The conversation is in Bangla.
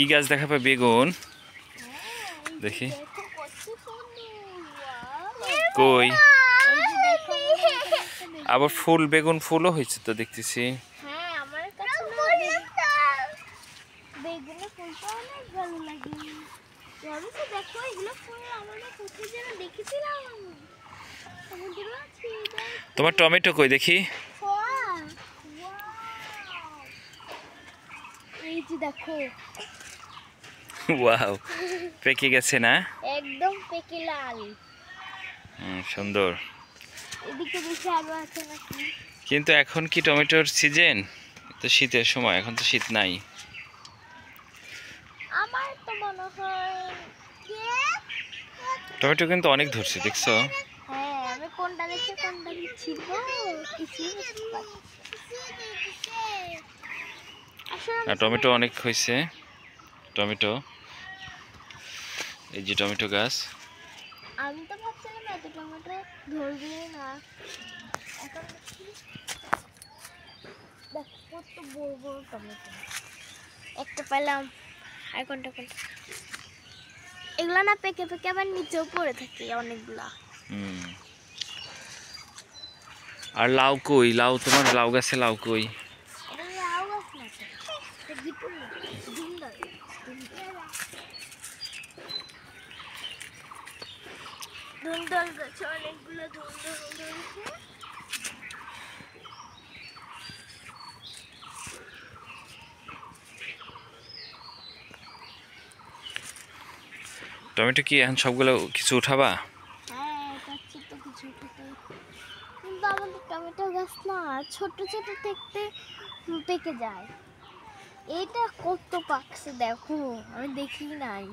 কি গাছ দেখাবে? বেগুন দেখি কই, আবার ফুল, বেগুন ফুলও হয়েছে তো দেখতেছি। হ্যাঁ আমার কাছে বেগুনের ফুলটা অনেক ভালো লাগে। দেখো এগুলো ফুল আমরা কোথায় যেন দেখেছিলাম। তোমার টমেটো কই দেখি? এই যে দেখো, ওয়াও, পেকে গেছে না? একদম পেকে লাল। সুন্দর। এদিকে বেশি আরো আছে নাকি? কিন্তু এখন কি টমেটোর সিজন? তো শীতের সময়, এখন তো শীত নাই। আমার তো মনে হয় টমেটো কিন্তু অনেক ধরছে দেখছো? হ্যাঁ, আমি কোনটা দেখে কোনটা ছিড়বো কিছুই বুঝতে পারছি আর টমেটো অনেক হয়েছে। টমেটো, এই যে টমেটো গাছ। আমি তো ভাবছিলাম এত টমেটো ধরবে না। এখন দেখো কত বড় বড় টমেটো। একটা পেলাম, আর কোনটা কোনটা এগুলা না পেকে পেকে আবার নিচেও পড়ে থাকে অনেকগুলা। আর লাউ কই? লাউ, তোমার লাউ গাছে লাউ কই? এটা লাউ গাছ না তো, বিপুল না, ধুন্দল। ধুন্দল গাছে অনেকগুলো ধুন্দল ধরেছে। টমেটো কি এখন সবগুলো কিছু উঠাবা? হ্যাঁ পাচ্ছি তো কিছু উঠাতে, কিন্তু আমাদের টমেটো গাছ না ছোট ছোট দেখতে পেকে যায়। এটা কত পাকছে দেখো, আমি দেখি নাই।